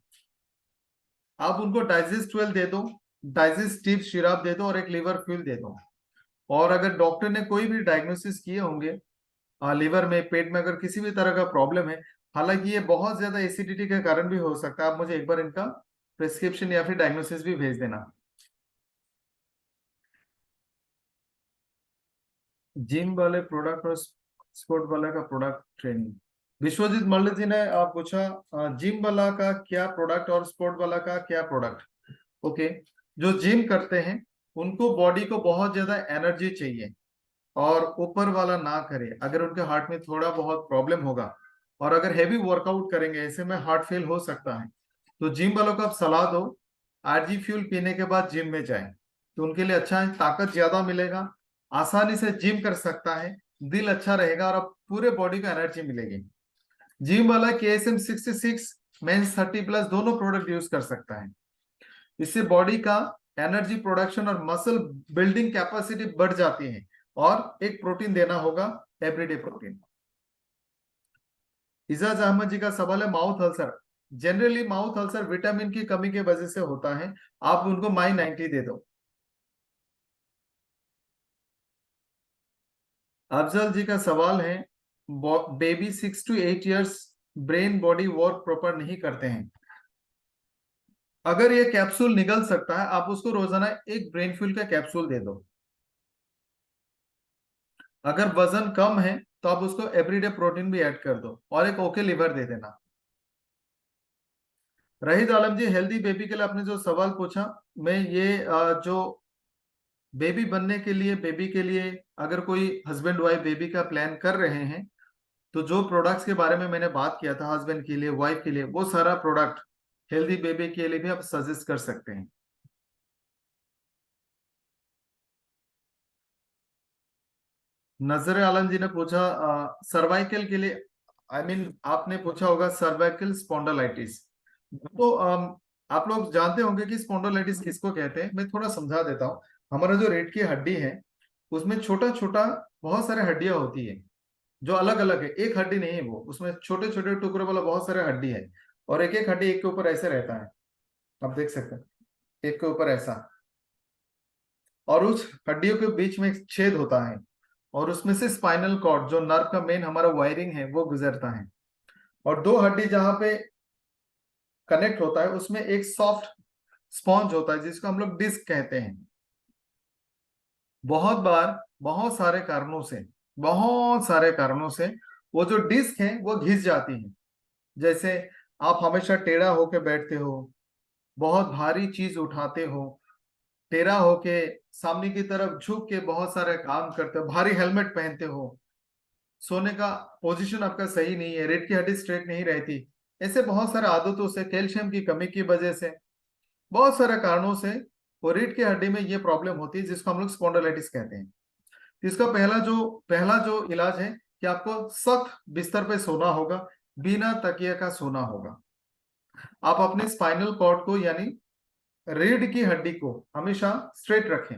Speaker 1: आप उनको डाइजेस्ट वेल दे दो, डाइजेस्टिव सिरप दे दो और एक लिवर फ्यूल दे दो। और अगर डॉक्टर ने कोई भी डायग्नोसिस किए होंगे लिवर में, पेट में अगर किसी भी तरह का प्रॉब्लम है, हालांकि ये बहुत ज्यादा एसिडिटी के कारण भी हो सकता है, आप मुझे एक बार इनका प्रिस्क्रिप्शन या फिर डायग्नोसिस भी भेज देना। जिम वाले प्रोडक्ट और स्पोर्ट वाला का प्रोडक्ट ट्रेनिंग। विश्वजीत मल्ल जी ने आप पूछा जिम वाला का क्या प्रोडक्ट और स्पोर्ट वाला का क्या प्रोडक्ट। ओके, जो जिम करते हैं उनको बॉडी को बहुत ज्यादा एनर्जी चाहिए, और ऊपर वाला ना करे। अगर उनके हार्ट में थोड़ा बहुत प्रॉब्लम होगा और अगर हैवी वर्कआउट करेंगे, ऐसे में हार्ट फेल हो सकता है, तो जिम वालों को आप सलाह दो RG फ्यूल पीने के बाद जिम में जाएं, तो उनके लिए अच्छा है, ताकत ज्यादा मिलेगा, आसानी से जिम कर सकता है, दिल अच्छा रहेगा और अब पूरे बॉडी को एनर्जी मिलेगी। जिम वाला KSM 66 मेंस 30+ दोनों प्रोडक्ट यूज कर सकता है। इससे बॉडी का एनर्जी प्रोडक्शन और मसल बिल्डिंग कैपेसिटी बढ़ जाती है। और एक प्रोटीन देना होगा, एवरीडे प्रोटीन। इजाज अहमद जी का सवाल है, mouth ulcer. Generally mouth ulcer vitamin की कमी की वजह से होता है, आप उनको माई 90 दे दो। अफजल जी का सवाल है, baby 6 to 8 years brain body work proper नहीं करते हैं, अगर ये कैप्सूल निगल सकता है, आप उसको रोजाना एक ब्रेन फ्यूल का कैप्सूल दे दो। अगर वजन कम है तो आप उसको एवरीडे प्रोटीन भी ऐड कर दो और एक ओके लिवर दे देना। रहीद आलम जी, हेल्दी बेबी के लिए आपने जो सवाल पूछा, मैं ये जो बेबी बनने के लिए, बेबी के लिए अगर कोई हस्बैंड वाइफ बेबी का प्लान कर रहे हैं, तो जो प्रोडक्ट्स के बारे में मैंने बात किया था हस्बैंड के लिए, वाइफ के लिए, वो सारा प्रोडक्ट हेल्दी बेबी के लिए भी आप सजेस्ट कर सकते हैं। नजर आलम जी ने पूछा सर्वाइकल के लिए, आपने पूछा होगा सर्वाइकल स्पॉन्डलाइटिस। तो आप लोग जानते होंगे कि स्पॉन्डलाइटिस किसको कहते हैं, मैं थोड़ा समझा देता हूँ। हमारा जो रीढ़ की हड्डी है, उसमें छोटा छोटा बहुत सारे हड्डियां होती है, जो अलग अलग है, एक हड्डी नहीं है वो, उसमें छोटे छोटे टुकड़े वाला बहुत सारे हड्डी है। और एक एक हड्डी एक के ऊपर ऐसे रहता है, आप देख सकते हैं, एक के ऊपर ऐसा। और उस हड्डियों के बीच में एक छेद होता है, और उसमें से स्पाइनल कॉर्ड, जो नर्व का मेन हमारा वायरिंग है, वो गुजरता है। और दो हड्डी जहाँ पे कनेक्ट होता है उसमें एक सॉफ्ट स्पॉन्ज होता है जिसको हम लोग डिस्क कहते हैं। बहुत बार बहुत सारे कारणों से वो जो डिस्क है वो घिस जाती है। जैसे आप हमेशा टेढ़ा होके बैठते हो, बहुत भारी चीज उठाते हो, टेढ़ा होके सामने की तरफ झुक के बहुत सारे काम करते हो, भारी हेलमेट पहनते हो, सोने का पोजीशन आपका सही नहीं है, रीढ़ की हड्डी स्ट्रेट नहीं रहती। ऐसे बहुत सारे आदतों से, कैल्शियम की कमी की वजह से, बहुत सारे कारणों से वो रीढ़ की हड्डी में ये प्रॉब्लम होती है जिसको हम लोग स्पॉन्डिलाइटिस कहते हैं। तो इसका पहला जो इलाज है कि आपको सख्त बिस्तर पे सोना होगा, बिना तकिया का सोना होगा। आप अपने स्पाइनल कॉर्ड को यानी रीढ़ की हड्डी को हमेशा स्ट्रेट रखें,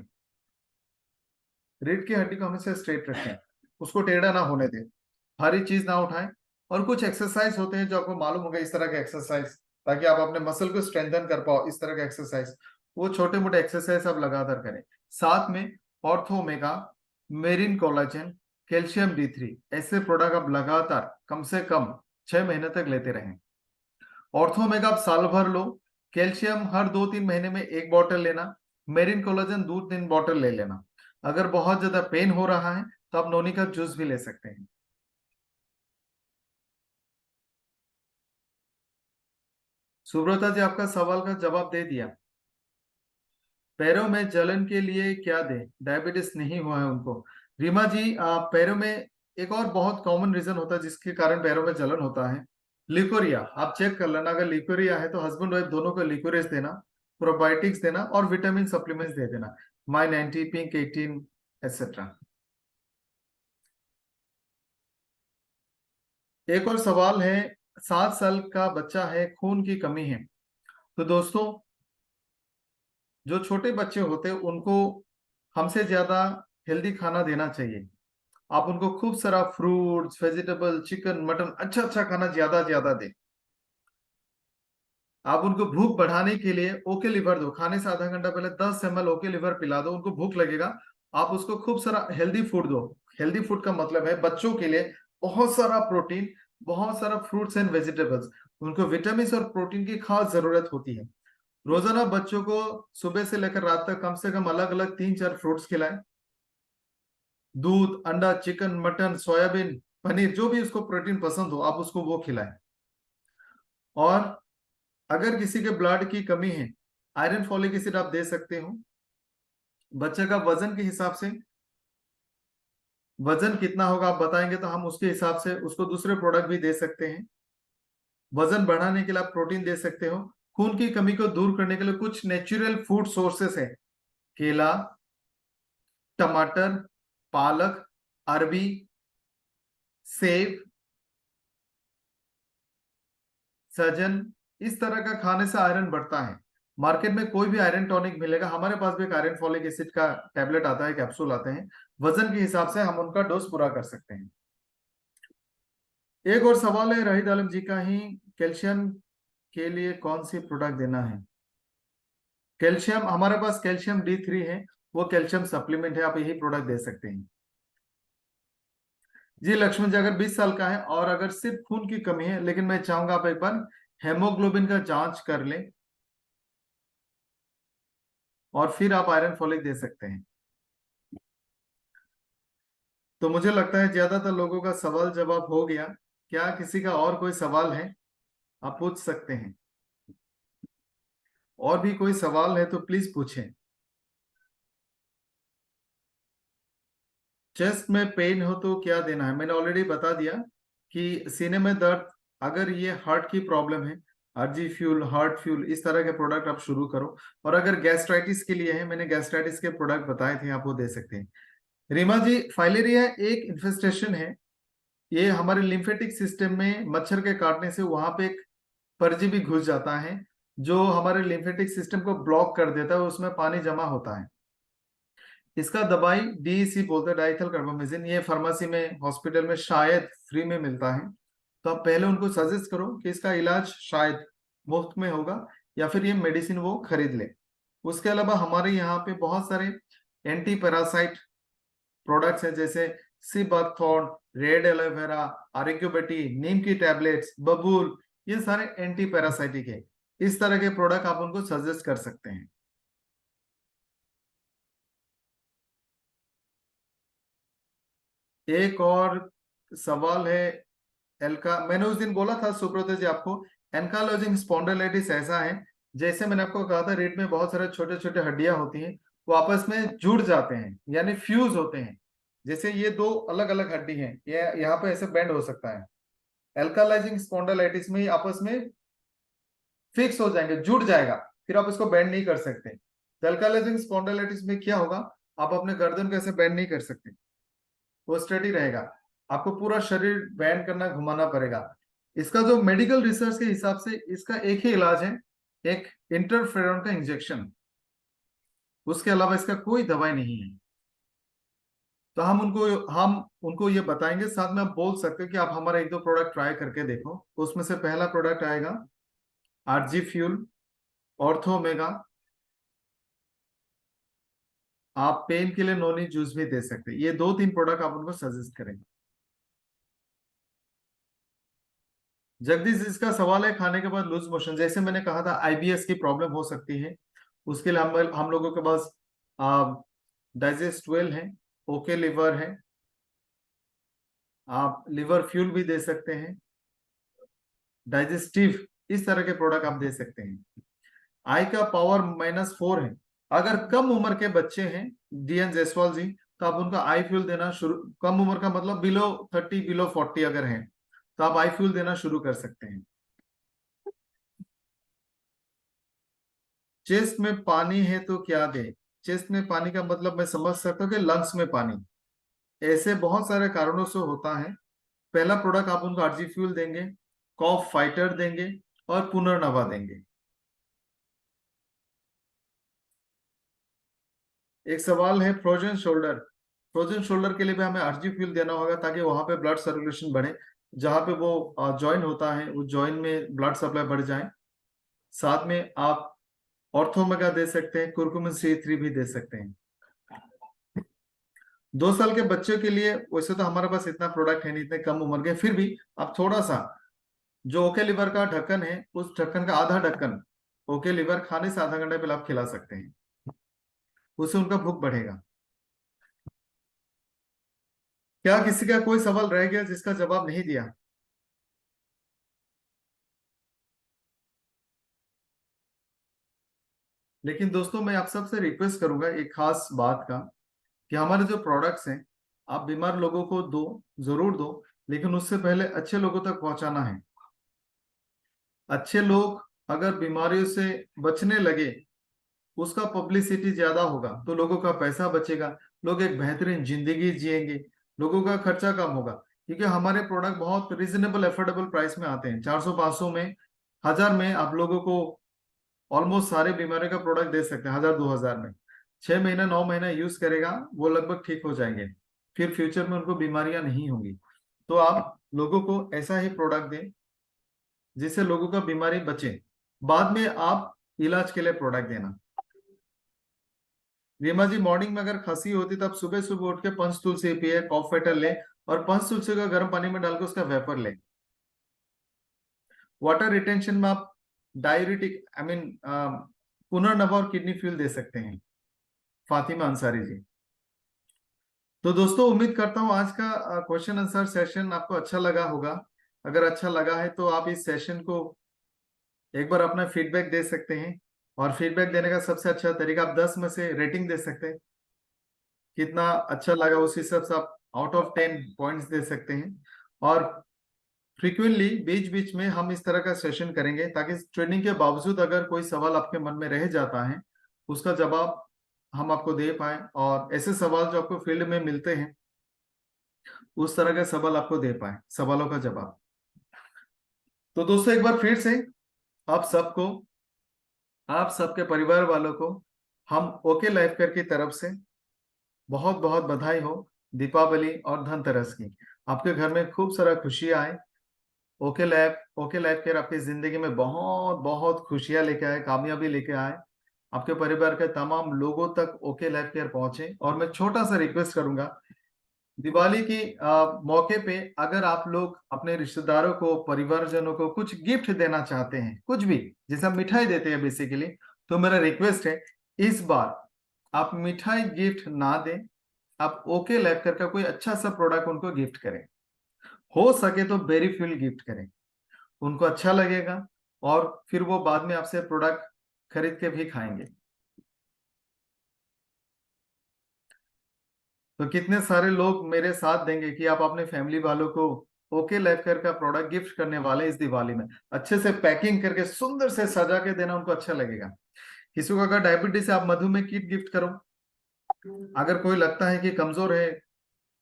Speaker 1: रीढ़ की हड्डी को हमेशा स्ट्रेट रखें, उसको टेढ़ा ना होने दें, भारी चीज ना उठाएं। और कुछ एक्सरसाइज होते हैं जो आपको मालूम होगा, इस तरह के एक्सरसाइज, ताकि आप अपने मसल को स्ट्रेंथन कर पाओ। इस तरह के एक्सरसाइज, वो छोटे मोटे एक्सरसाइज आप लगातार करें। साथ में ortho omega, marine collagen, calcium D3 ऐसे प्रोडक्ट आप लगातार कम से कम 6 महीने तक लेते रहें। ऑर्थो ओमेगा आप साल भर लो, कैल्शियम हर 2-3 महीने में 1 बॉटल लेना, मेरिन कोलाजन 2-3 बॉटल ले लेना। अगर बहुत ज्यादा पेन हो रहा है तो आप नोनी का जूस भी ले सकते हैं। सुब्रता जी, आपका सवाल का जवाब दे दिया। पैरों में जलन के लिए क्या दें? डायबिटीज नहीं हुआ है उनको। रीमा जी, पैरों में एक और बहुत कॉमन रीजन होता है जिसके कारण पैरों में जलन होता है, लिकोरिया। आप चेक कर लेना, अगर लिकोरिया है तो हस्बैंड वाइफ दोनों को लिकोरियस देना, प्रोबायोटिक्स देना और विटामिन सप्लीमेंट्स दे देना, माई 90, पिंक 18 एक्सेट्रा। एक और सवाल है, 7 साल का बच्चा है, खून की कमी है। तो दोस्तों, जो छोटे बच्चे होते हैं उनको हमसे ज्यादा हेल्दी खाना देना चाहिए। आप उनको खूब सारा फ्रूट्स, वेजिटेबल, चिकन, मटन, अच्छा अच्छा खाना ज्यादा ज्यादा दें। आप उनको भूख बढ़ाने के लिए ओके लिवर दो, खाने से आधा घंटा पहले 10 ml ओके लिवर पिला दो, उनको भूख लगेगा। आप उसको खूब सारा हेल्दी फूड दो। हेल्दी फूड का मतलब है बच्चों के लिए बहुत सारा प्रोटीन, बहुत सारा फ्रूट्स एंड वेजिटेबल्स। उनको विटामिन और प्रोटीन की खास जरूरत होती है। रोजाना बच्चों को सुबह से लेकर रात तक कम से कम अलग अलग 3-4 फ्रूट्स खिलाएं। दूध, अंडा, चिकन, मटन, सोयाबीन, पनीर, जो भी उसको प्रोटीन पसंद हो आप उसको वो खिलाएं। और अगर किसी के ब्लड की कमी है, आयरन फॉलिक एसिड आप दे सकते हो। बच्चे का वजन के हिसाब से, वजन कितना होगा आप बताएंगे तो हम उसके हिसाब से उसको दूसरे प्रोडक्ट भी दे सकते हैं। वजन बढ़ाने के लिए आप प्रोटीन दे सकते हो। खून की कमी को दूर करने के लिए कुछ नेचुरल फूड सोर्सेस है, केला, टमाटर, पालक, अरबी, सेब, सजन। इस तरह का खाने से आयरन बढ़ता है। मार्केट में कोई भी आयरन टॉनिक मिलेगा, हमारे पास भी एक आयरन फॉलिक एसिड का टैबलेट आता है, कैप्सूल आते हैं। वजन के हिसाब से हम उनका डोज पूरा कर सकते हैं। एक और सवाल है रहीद आलम जी का ही, कैल्शियम के लिए कौन सी प्रोडक्ट देना है? कैल्शियम, हमारे पास कैल्शियम D3 है, वो कैल्शियम सप्लीमेंट है, आप यही प्रोडक्ट दे सकते हैं। जी लक्ष्मण जी, अगर 20 साल का है और अगर सिर्फ खून की कमी है, लेकिन मैं चाहूंगा आप एक बार हेमोग्लोबिन का जांच कर लें और फिर आप आयरन फॉलिक दे सकते हैं। तो मुझे लगता है ज्यादातर लोगों का सवाल जवाब हो गया। क्या किसी का और कोई सवाल है? आप पूछ सकते हैं। और भी कोई सवाल है तो प्लीज पूछें। चेस्ट में पेन हो तो क्या देना है? मैंने ऑलरेडी बता दिया कि सीने में दर्द, अगर ये हार्ट की प्रॉब्लम है, अर्जी फ्यूल, हार्ट फ्यूल, इस तरह के प्रोडक्ट आप शुरू करो। और अगर गैस्ट्राइटिस के लिए है, मैंने गैस्ट्राइटिस के प्रोडक्ट बताए थे, आप वो दे सकते हैं। रीमा जी, फाइलेरिया एक इन्फेस्टेशन है, ये हमारे लिम्फेटिक सिस्टम में मच्छर के काटने से वहां पे एक परजीवी घुस जाता है जो हमारे लिम्फेटिक सिस्टम को ब्लॉक कर देता है, उसमें पानी जमा होता है। इसका दवाई DEC बोलते हैं, डाइथल कार्बामेजिन। ये फार्मेसी में, हॉस्पिटल में शायद फ्री में मिलता है। तो आप पहले उनको सजेस्ट करो कि इसका इलाज शायद मुफ्त में होगा, या फिर ये मेडिसिन वो खरीद ले। उसके अलावा हमारे यहाँ पे बहुत सारे एंटी पैरासाइट प्रोडक्ट्स हैं, जैसे सिबाथॉन, रेड एलोवेरा, आरोग्यबेटी, नीम की टैबलेट्स, बबूल, ये सारे एंटी पैरासाइटिक है। इस तरह के प्रोडक्ट आप उनको सजेस्ट कर सकते हैं। एक और सवाल है एल्का, मैंने उस दिन बोला था सुब्रत जी आपको, एनकालोजिंग स्पॉन्डिलाइटिस ऐसा है, जैसे मैंने आपको कहा था रीढ़ में बहुत सारे छोटे छोटे हड्डियां होती हैं, वो आपस में जुड़ जाते हैं यानी फ्यूज होते हैं। जैसे ये दो अलग अलग हड्डी हैं, ये यहाँ पे ऐसे बेंड हो सकता है। एल्कालाइजिंग स्पॉन्डिलाइटिस में ही आपस में फिक्स हो जाएंगे, जुड़ जाएगा, फिर आप इसको बेंड नहीं कर सकते। तो एल्कालाइजिंग स्पॉन्डिलाइटिस में क्या होगा, आप अपने गर्दन को ऐसे बेंड नहीं कर सकते, वो स्ट्रेट ही रहेगा, आपको पूरा शरीर बैंड करना, घुमाना पड़ेगा। इसका जो मेडिकल रिसर्च के हिसाब से इसका एक ही इलाज है, एक इंटरफेरॉन का इंजेक्शन, उसके अलावा इसका कोई दवाई नहीं है। तो हम उनको ये बताएंगे, साथ में आप बोल सकते हो कि आप हमारा एक दो प्रोडक्ट ट्राई करके देखो। उसमें से पहला प्रोडक्ट आएगा आरजी फ्यूल, ऑर्थोमेगा। आप पेन के लिए नोनी जूस भी दे सकते हैं। ये दो तीन प्रोडक्ट आप उनको सजेस्ट करेंगे। जगदीश, इसका सवाल है खाने के बाद लूज मोशन, जैसे मैंने कहा था आईबीएस की प्रॉब्लम हो सकती है, उसके लिए हम लोगों के पास डाइजेस्ट वेल है, ओके लिवर है, आप लिवर फ्यूल भी दे सकते हैं, डाइजेस्टिव, इस तरह के प्रोडक्ट आप दे सकते हैं। आई का पावर -4 है। अगर कम उम्र के बच्चे हैं डीएन जायसवाल जी, तो आप उनका आई फ्यूल देना शुरू, कम उम्र का मतलब बिलो 30 बिलो 40 अगर है, तो आप आई फ्यूल देना शुरू कर सकते हैं। चेस्ट में पानी है तो क्या दे? चेस्ट में पानी का मतलब मैं समझ सकता हूँ कि लंग्स में पानी, ऐसे बहुत सारे कारणों से होता है। पहला प्रोडक्ट आप उनको आरजी फ्यूल देंगे, कॉफ फाइटर देंगे और पुनर्नवा देंगे। एक सवाल है फ्रोजन शोल्डर, फ्रोजन शोल्डर के लिए भी हमें आरजी फ्यूल देना होगा ताकि वहां पे ब्लड सर्कुलेशन बढ़े, जहां पे वो जॉइन होता है उस जॉइन में ब्लड सप्लाई बढ़ जाए। साथ में आप ऑर्थोमेगा दे सकते हैं, कुर्कुमिन C3 भी दे सकते हैं। 2 साल के बच्चों के लिए वैसे तो हमारे पास इतना प्रोडक्ट है नहीं, इतने कम उम्र के, फिर भी आप थोड़ा सा जो ओके लिवर का ढक्कन है, उस ढक्कन का आधा ढक्कन ओके लिवर खाने से आधा घंटे पहले आप खिला सकते हैं, उससे उनका भूख बढ़ेगा। क्या किसी का कोई सवाल रह गया जिसका जवाब नहीं दिया? लेकिन दोस्तों मैं आप सबसे रिक्वेस्ट करूंगा एक खास बात का, कि हमारे जो प्रोडक्ट्स हैं आप बीमार लोगों को दो, जरूर दो, लेकिन उससे पहले अच्छे लोगों तक पहुंचाना है। अच्छे लोग अगर बीमारियों से बचने लगे, उसका पब्लिसिटी ज्यादा होगा तो लोगों का पैसा बचेगा, लोग एक बेहतरीन जिंदगी जिएंगे, लोगों का खर्चा कम होगा। क्योंकि हमारे प्रोडक्ट बहुत रीजनेबल अफोर्डेबल प्राइस में आते हैं, 400-500 में, 1000 में आप लोगों को ऑलमोस्ट सारे बीमारी का प्रोडक्ट दे सकते हैं, 1000-2000 में। 6 महीना 9 महीना यूज करेगा वो लगभग ठीक हो जाएंगे, फिर फ्यूचर में उनको बीमारियां नहीं होंगी। तो आप लोगों को ऐसा ही प्रोडक्ट दें जिससे लोगों का बीमारी बचे, बाद में आप इलाज के लिए प्रोडक्ट देना। रीमा जी, मॉर्निंग में अगर खांसी होती तब सुबह सुबह उठ के पंचतुलसी पिए, कॉफ फाइटर ले, और पंचतुलसी का गर्म पानी में डाल के उसका वेपर ले। वाटर रिटेंशन में आप डाययूरेटिक आई मीन पुनर्नवा और किडनी फ्यूल दे सकते हैं, फातिमा अंसारी जी। तो दोस्तों उम्मीद करता हूँ आज का क्वेश्चन आंसर सेशन आपको अच्छा लगा होगा। अगर अच्छा लगा है तो आप इस सेशन को एक बार अपना फीडबैक दे सकते हैं, और फीडबैक देने का सबसे अच्छा तरीका, आप 10 में से रेटिंग दे सकते हैं, कितना अच्छा लगा उस हिसाब से आप आउट ऑफ 10 पॉइंट्स दे सकते हैं। और फ्रीक्वेंटली बीच बीच में हम इस तरह का सेशन करेंगे ताकि ट्रेनिंग के बावजूद अगर कोई सवाल आपके मन में रह जाता है, उसका जवाब हम आपको दे पाए, और ऐसे सवाल जो आपको फील्ड में मिलते हैं उस तरह के सवाल आपको दे पाए, सवालों का जवाब। तो दोस्तों एक बार फिर से आप सबको, आप सबके परिवार वालों को हम ओके लाइफ केयर की तरफ से बहुत बहुत बधाई हो दीपावली और धनतेरस की। आपके घर में खूब सारा खुशियां आए। ओके लाइफ केयर आपकी जिंदगी में बहुत बहुत खुशियां लेके आए, कामयाबी लेके आए, आपके परिवार के तमाम लोगों तक ओके लाइफ केयर पहुंचे। और मैं छोटा सा रिक्वेस्ट करूंगा, दिवाली की मौके पे अगर आप लोग अपने रिश्तेदारों को, परिवारजनों को कुछ गिफ्ट देना चाहते हैं, कुछ भी, जैसे हम मिठाई देते हैं बेसिकली, तो मेरा रिक्वेस्ट है इस बार आप मिठाई गिफ्ट ना दें, आप ओके लैकर का कोई अच्छा सा प्रोडक्ट उनको गिफ्ट करें। हो सके तो बेरी फ्यूल गिफ्ट करें, उनको अच्छा लगेगा और फिर वो बाद में आपसे प्रोडक्ट खरीद के भी खाएंगे। तो कितने सारे लोग मेरे साथ देंगे कि आप अपने फैमिली वालों को ओके लाइफ केयर का प्रोडक्ट गिफ्ट करने वाले इस दिवाली में, अच्छे से पैकिंग करके सुंदर से सजा के देना, उनको अच्छा लगेगा। किसी को अगर डायबिटीज है, आप मधुमेह किट गिफ्ट करो। अगर कोई लगता है कि कमजोर है,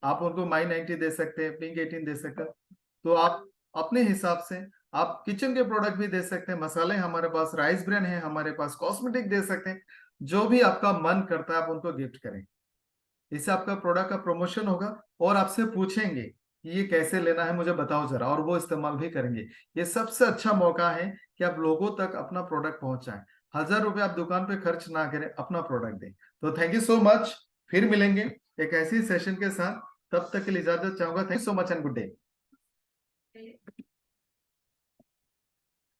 Speaker 1: आप उनको माई 90 दे सकते हैं, पिंक 18 दे सकते हैं। तो आप अपने हिसाब से आप किचन के प्रोडक्ट भी दे सकते हैं, मसाले हमारे पास, राइस ब्रांड है हमारे पास, कॉस्मेटिक दे सकते हैं। जो भी आपका मन करता है आप उनको गिफ्ट करें। इससे आपका प्रोडक्ट का प्रमोशन होगा और आपसे पूछेंगे कि ये कैसे लेना है, मुझे बताओ जरा, और वो इस्तेमाल भी करेंगे। ये सबसे अच्छा मौका है कि आप लोगों तक अपना प्रोडक्ट पहुंचाएं। 1000 रुपए आप दुकान पे खर्च ना करें, अपना प्रोडक्ट दें। तो थैंक यू सो मच। फिर मिलेंगे एक ऐसी सेशन के साथ, तब तक के लिए इजाजत चाहूंगा। Thank you so much and good day.